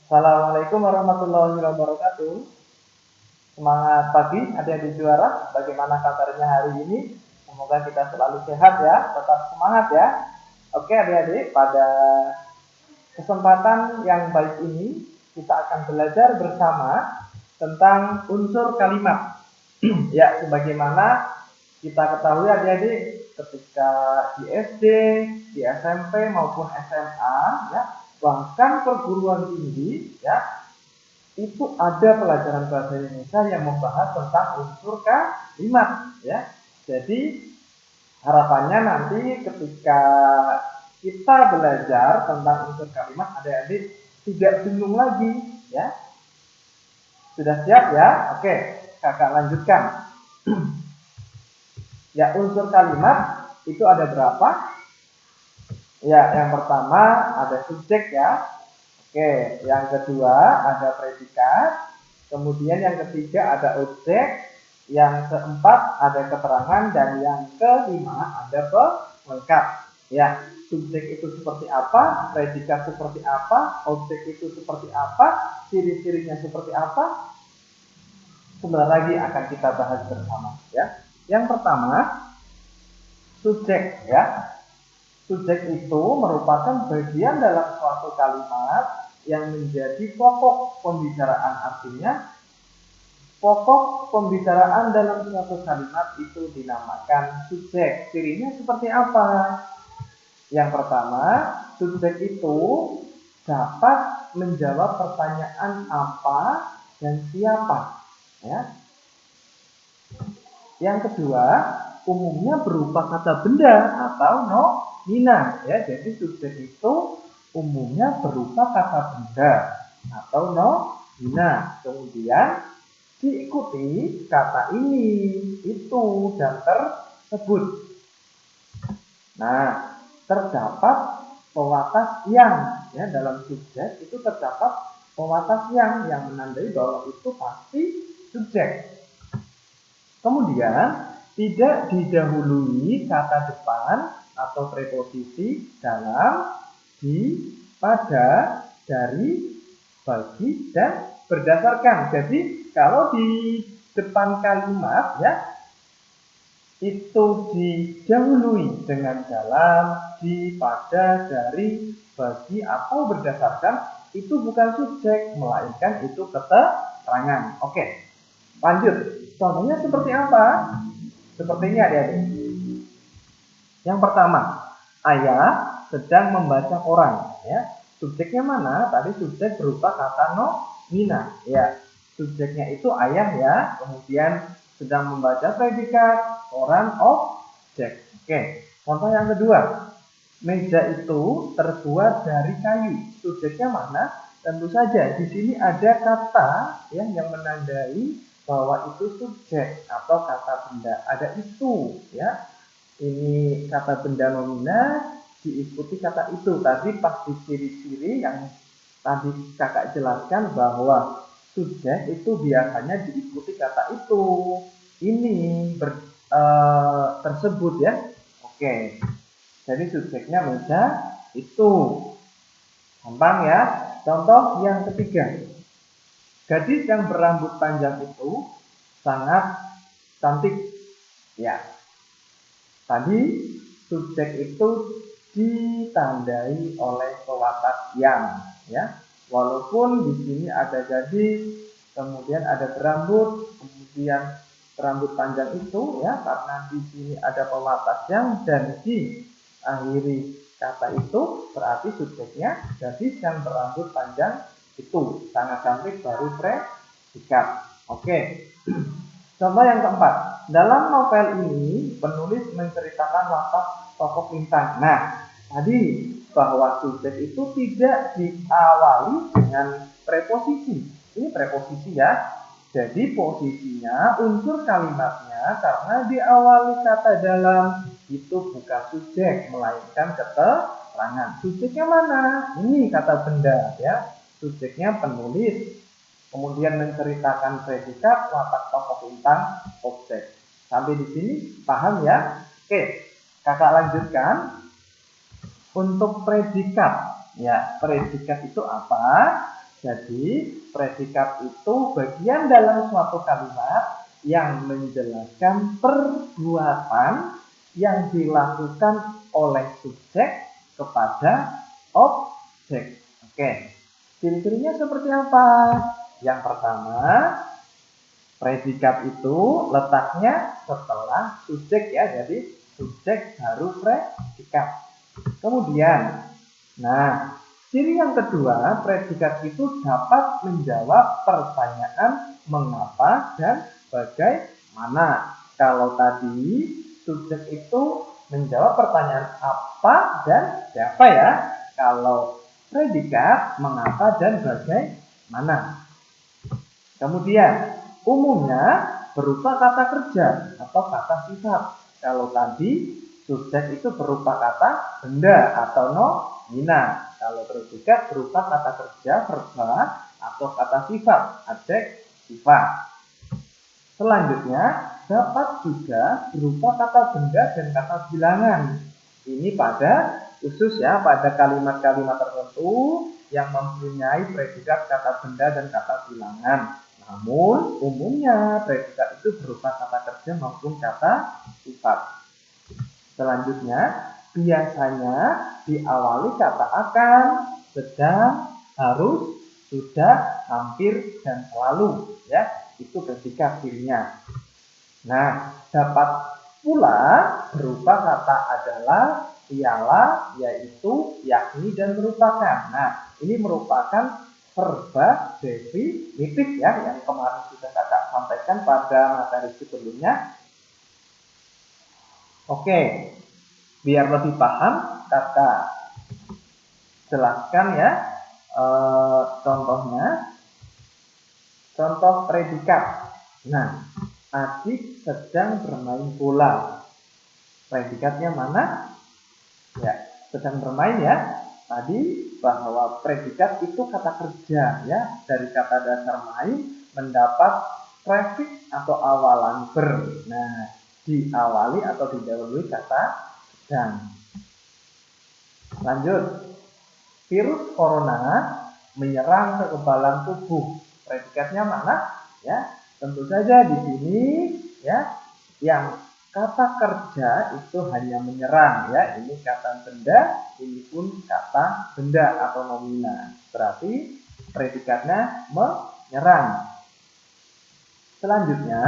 Assalamualaikum warahmatullahi wabarakatuh. Semangat pagi adik-adik juara. Bagaimana kabarnya hari ini? Semoga kita selalu sehat ya, tetap semangat ya. Oke adik-adik, pada kesempatan yang baik ini kita akan belajar bersama tentang unsur kalimat. Ya, sebagaimana kita ketahui adik-adik, ketika di SD, di SMP maupun SMA ya, bahkan perguruan tinggi ya, itu ada pelajaran bahasa Indonesia yang membahas tentang unsur kalimat ya. Jadi harapannya nanti ketika kita belajar tentang unsur kalimat, adik-adik tidak bingung lagi ya. Sudah siap ya? Oke, kakak lanjutkan. Ya, unsur kalimat itu ada berapa? Ya, yang pertama ada subjek ya. Oke, yang kedua ada predikat. Kemudian yang ketiga ada objek. Yang keempat ada keterangan. Dan yang kelima ada pelengkap. Ya, subjek itu seperti apa? Predikat seperti apa? Objek itu seperti apa? Ciri-cirinya seperti apa? Sebentar lagi akan kita bahas bersama ya. Yang pertama, subjek ya. Subjek itu merupakan bagian dalam suatu kalimat yang menjadi pokok pembicaraan. Artinya, pokok pembicaraan dalam suatu kalimat itu dinamakan subjek. Cirinya seperti apa? Yang pertama, subjek itu dapat menjawab pertanyaan apa dan siapa. Ya. Yang kedua, umumnya berupa kata benda atau nomina ya. Jadi subjek itu umumnya berupa kata benda atau nomina. Kemudian diikuti kata ini, itu dan tersebut. Nah, terdapat pewatas yang ya, dalam subjek itu terdapat pewatas yang menandai bahwa itu pasti subjek. Kemudian tidak didahului kata depan atau preposisi dalam, di, pada, dari, bagi, dan berdasarkan. Jadi kalau di depan kalimat ya itu didahului dengan dalam, di, pada, dari, bagi, atau berdasarkan, itu bukan subjek, melainkan itu keterangan. Oke, lanjut. Contohnya seperti apa? Seperti ini adik-adik. Yang pertama, ayah sedang membaca koran. Ya. Subjeknya mana? Tadi subjek berupa kata nomina. Ya. Subjeknya itu ayah ya. Kemudian sedang membaca predikat, koran objek. Oke. Contoh yang kedua, meja itu terbuat dari kayu. Subjeknya mana? Tentu saja di sini ada kata ya yang menandai bahwa itu subjek atau kata benda. Ada itu ya. Ini kata benda nomina diikuti kata itu. Tadi pasti ciri-ciri yang tadi kakak jelaskan bahwa subjek itu biasanya diikuti kata itu, ini, tersebut ya. Oke. Jadi subjeknya meja itu. Gampang ya. Contoh yang ketiga. Gadis yang berambut panjang itu sangat cantik. Ya. Tadi subjek itu ditandai oleh pewatas yang, ya. Walaupun di sini ada gadis, kemudian ada berambut, kemudian berambut panjang itu, ya, karena di sini ada pewatas yang dan diakhiri kata itu, berarti subjeknya gadis yang berambut panjang itu sangat cantik baru predikat. Oke. Contoh yang keempat, dalam novel ini penulis menceritakan watak tokoh bintang. Nah, tadi bahwa subjek itu tidak diawali dengan preposisi. Ini preposisi ya. Jadi posisinya unsur kalimatnya karena diawali kata dalam itu bukan subjek melainkan keterangan. Subjeknya mana? Ini kata benda ya. Subjeknya penulis, kemudian menceritakan predikat, watak tokoh bintang, objek. Sampai di sini paham ya? Oke, kakak lanjutkan. Untuk predikat, ya predikat itu apa? Jadi, predikat itu bagian dalam suatu kalimat yang menjelaskan perbuatan yang dilakukan oleh subjek kepada objek. Oke, ciri-cirinya seperti apa? Yang pertama, predikat itu letaknya setelah subjek ya, jadi subjek baru predikat. Kemudian, ciri yang kedua, predikat itu dapat menjawab pertanyaan mengapa dan bagaimana. Kalau tadi subjek itu menjawab pertanyaan apa dan siapa ya. Kalau predikat mengapa dan bagaimana. Kemudian, umumnya berupa kata kerja atau kata sifat. Kalau tadi subjek itu berupa kata benda atau nomina. Kalau predikat berupa kata kerja, verba, atau kata sifat, adjek, sifat. Selanjutnya, dapat juga berupa kata benda dan kata bilangan. Ini pada khusus ya, pada kalimat-kalimat tertentu yang mempunyai predikat kata benda dan kata bilangan. Namun, umumnya predikat itu berupa kata kerja maupun kata sifat. Selanjutnya, biasanya diawali kata akan, sedang, harus, sudah, hampir, dan selalu. Ya, itu predikat cirinya. Dapat pula berupa kata adalah, ialah, yaitu, yakni, dan merupakan. Ini merupakan verba definitif ya, yang kemarin sudah kakak sampaikan pada materi sebelumnya. Oke, biar lebih paham, kakak jelaskan ya contohnya. Contoh predikat. Adik sedang bermain bola. Predikatnya mana? Ya, sedang bermain ya. Tadi bahwa predikat itu kata kerja ya. Dari kata dasar main mendapat prefix atau awalan ber. Diawali atau didahului kata sedang. Lanjut. Virus corona menyerang kekebalan tubuh. Predikatnya mana? Ya, tentu saja di sini ya, yang kata kerja itu hanya menyerang ya. Ini kata benda, ini pun kata benda atau nomina. Berarti predikatnya menyerang. Selanjutnya,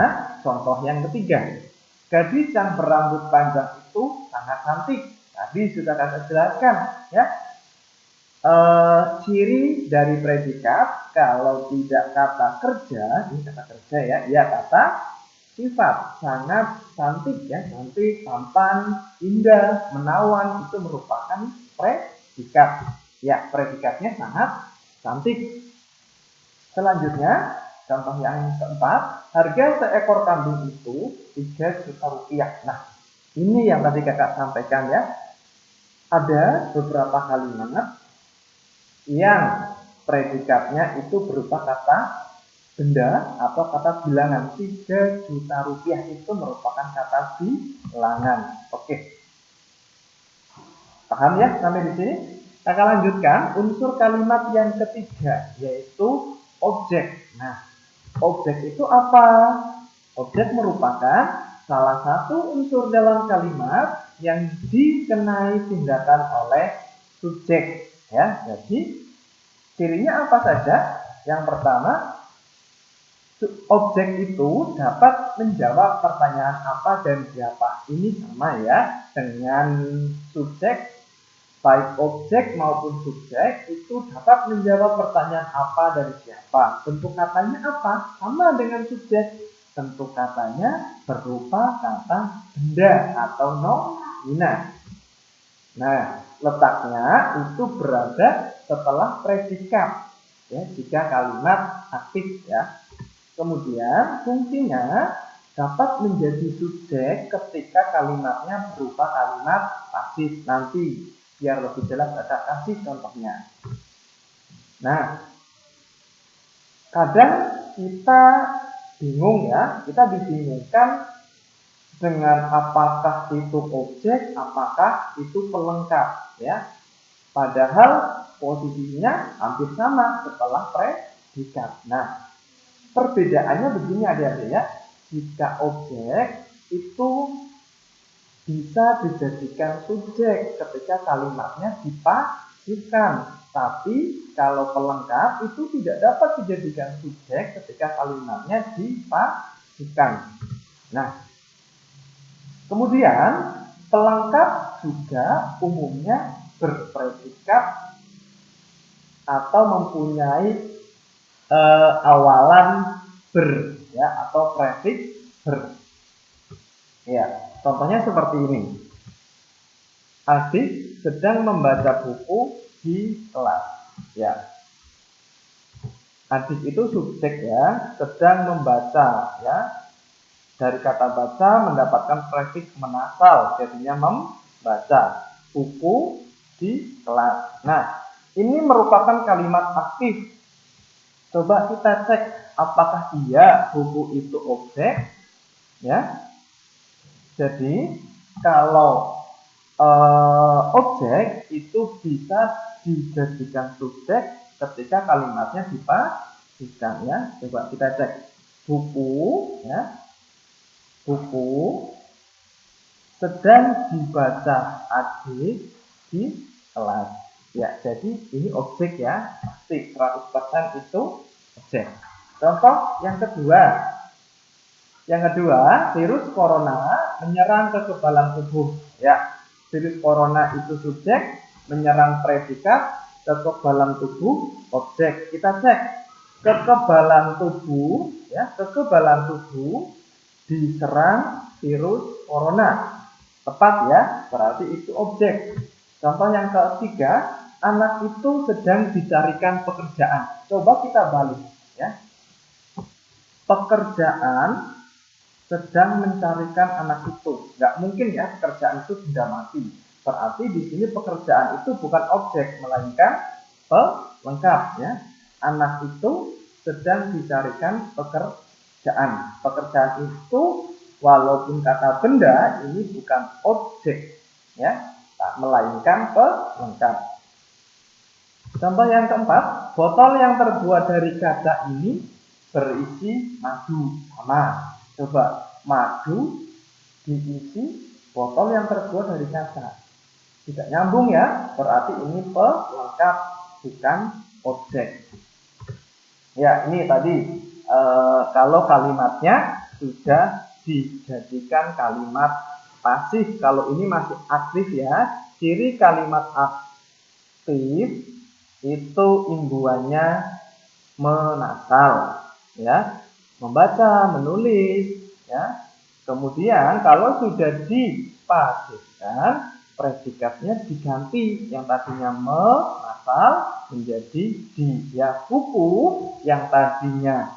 contoh yang ketiga. Gadis yang berambut panjang itu sangat cantik. Tadi sudah kakak jelaskan ya. Ciri dari predikat kalau tidak kata kerja, ini kata kerja ya, kata sifat. Sangat cantik ya, cantik, tampan, indah, menawan, itu merupakan predikat. Ya, predikatnya sangat cantik. Selanjutnya, contoh yang keempat, harga seekor kambing itu 3 juta rupiah. Ini yang tadi kakak sampaikan ya. Ada beberapa kalimat yang predikatnya itu berupa kata benda atau kata bilangan. 3 juta rupiah itu merupakan kata bilangan. Oke. Paham ya sampai di sini? Kakak lanjutkan unsur kalimat yang ketiga, yaitu objek. Objek itu apa? Objek merupakan salah satu unsur dalam kalimat yang dikenai tindakan oleh subjek. Ya, jadi cirinya apa saja? Yang pertama, objek itu dapat menjawab pertanyaan apa dan siapa. Ini sama ya dengan subjek. Baik objek maupun subjek itu dapat menjawab pertanyaan apa dari siapa. Bentuk katanya apa? Sama dengan subjek. Bentuk katanya berupa kata benda atau nomina. Letaknya itu berada setelah predikat. Ya, jika kalimat aktif ya. Kemudian fungsinya dapat menjadi subjek ketika kalimatnya berupa kalimat pasif. Nanti biar lebih jelas ada kasih contohnya. Kadang kita bingung ya, kita dibingungkan dengan apakah itu objek, apakah itu pelengkap ya. Padahal posisinya hampir sama setelah predikat. Nah, perbedaannya begini adik-adik ya. Jika objek itu bisa dijadikan subjek ketika kalimatnya dipasifkan. Tapi kalau pelengkap itu tidak dapat dijadikan subjek ketika kalimatnya dipasifkan. Nah, kemudian pelengkap juga umumnya berpredikat atau mempunyai awalan ber, ya, atau prefiks ber. Ya, contohnya seperti ini. Adik sedang membaca buku di kelas. Ya, adik itu subjek ya, sedang membaca ya. Dari kata baca mendapatkan prefiks menasal, jadinya membaca. Buku di kelas. Nah, ini merupakan kalimat aktif. Coba kita cek apakah iya buku itu objek, ya. Jadi kalau objek itu bisa dijadikan subjek ketika kalimatnya dipasifkan ya. Coba kita cek buku ya. Buku sedang dibaca adik di kelas. Ya, jadi ini objek ya. Pasti 100% itu objek. Contoh yang kedua. Yang kedua, virus corona menyerang kekebalan tubuh. Ya, virus corona itu subjek, menyerang predikat, kekebalan tubuh objek. Kita cek kekebalan tubuh, ya, kekebalan tubuh diserang virus corona. Tepat ya, berarti itu objek. Contoh yang ketiga, anak itu sedang dicarikan pekerjaan. Coba kita balik ya. Pekerjaan sedang mencarikan anak itu. Nggak mungkin ya pekerjaan itu sudah mati. Berarti di sini pekerjaan itu bukan objek, melainkan pelengkap ya. Anak itu sedang dicarikan pekerjaan. Pekerjaan itu walaupun kata benda ini bukan objek ya, melainkan pelengkap. Contoh yang keempat, botol yang terbuat dari kaca ini berisi madu. Sama. Coba, madu diisi botol yang terbuat dari kaca. Tidak nyambung ya, berarti ini pelengkap, bukan objek. Ya, ini tadi kalau kalimatnya sudah dijadikan kalimat pasif. Kalau ini masih aktif ya. Ciri kalimat aktif itu imbuhannya menasal ya. Membaca, menulis ya. Kemudian kalau sudah dipasifkan, predikatnya diganti, yang tadinya menasal menjadi di. Ya, buku yang tadinya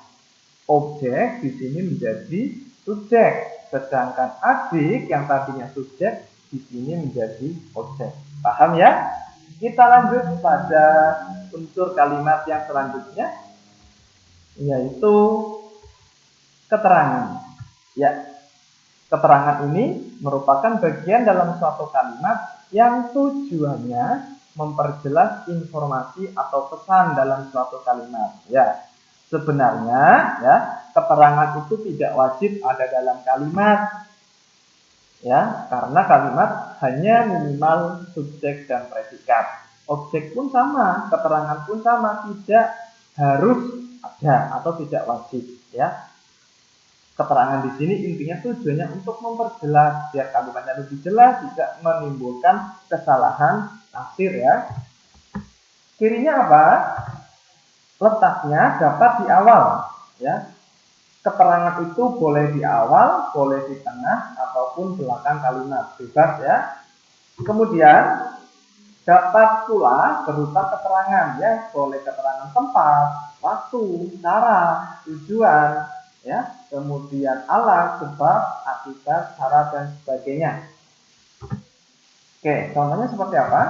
objek di sini menjadi subjek, sedangkan adik yang tadinya subjek di sini menjadi objek. Paham ya? Kita lanjut pada unsur kalimat yang selanjutnya, yaitu keterangan. Ya, keterangan ini merupakan bagian dalam suatu kalimat yang tujuannya memperjelas informasi atau pesan dalam suatu kalimat. Ya, sebenarnya ya, keterangan itu tidak wajib ada dalam kalimat. Ya, karena kalimat hanya minimal subjek dan predikat. Objek pun sama, keterangan pun sama, tidak harus ada atau tidak wajib ya. Keterangan di sini intinya tujuannya untuk memperjelas biar kalimatnya lebih jelas, tidak menimbulkan kesalahan tafsir ya. Cirinya apa? Letaknya dapat di awal ya. Keterangan itu boleh di awal, boleh di tengah ataupun belakang kalimat, bebas ya. Kemudian dapat pula berupa keterangan ya, boleh keterangan tempat, waktu, cara, tujuan ya, kemudian alat, sebab, akibat, syarat dan sebagainya. Oke, contohnya seperti apa?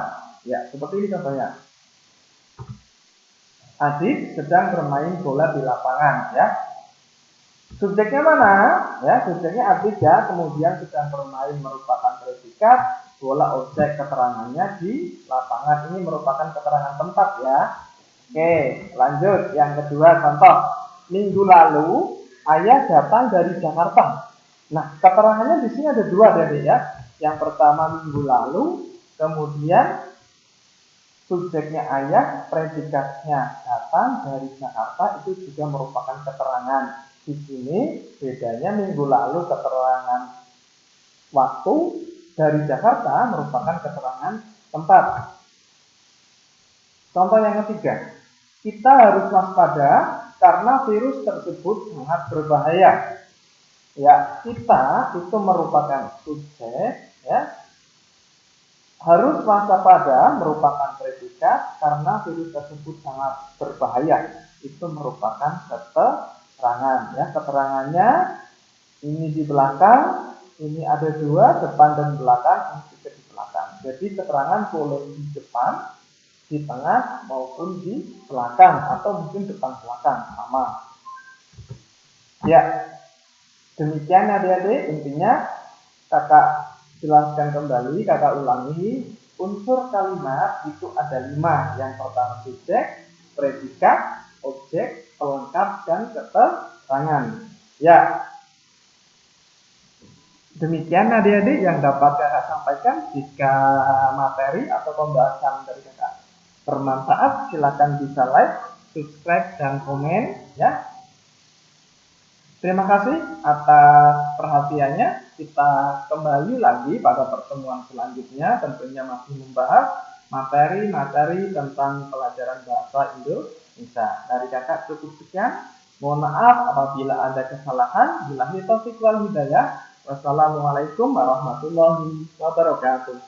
Ya, seperti ini contohnya. Adik sedang bermain bola di lapangan ya. Subjeknya mana? Ya, subjeknya adik ya, kemudian sedang bermain merupakan predikat, bola objek keterangannya di lapangan. Ini merupakan keterangan tempat ya. Oke, lanjut. Yang kedua contoh. Minggu lalu ayah datang dari Jakarta. Nah, keterangannya di sini ada dua tadi ya. Yang pertama minggu lalu, kemudian subjeknya ayah, predikatnya datang dari Jakarta, itu juga merupakan keterangan. Di sini bedanya minggu lalu keterangan waktu, dari Jakarta merupakan keterangan tempat. Contoh yang ketiga, kita harus waspada karena virus tersebut sangat berbahaya. Ya, kita itu merupakan subjek, ya. Harus waspada merupakan predikat karena virus tersebut sangat berbahaya. Itu merupakan keterangan, ya. Keterangannya ini di belakang, ini ada dua, depan dan belakang, ini juga di belakang. Jadi keterangan boleh di depan, di tengah maupun di belakang, atau mungkin depan belakang sama. Ya, demikian adik-adik, intinya kakak jelaskan kembali, kakak ulangi. Unsur kalimat itu ada 5. Yang pertama subjek, predikat, objek, pelengkap, dan keterangan. Ya, demikian adik-adik yang dapat kakak sampaikan. Jika materi atau pembahasan dari kakak bermanfaat, silakan bisa like, subscribe, dan komen ya. Terima kasih atas perhatiannya. Kita kembali lagi pada pertemuan selanjutnya, tentunya masih membahas materi-materi tentang pelajaran bahasa Indonesia. Dari kakak cukup sekian. Mohon maaf apabila ada kesalahan. Billahi taufiq wal hidayah. Wassalamualaikum warahmatullahi wabarakatuh.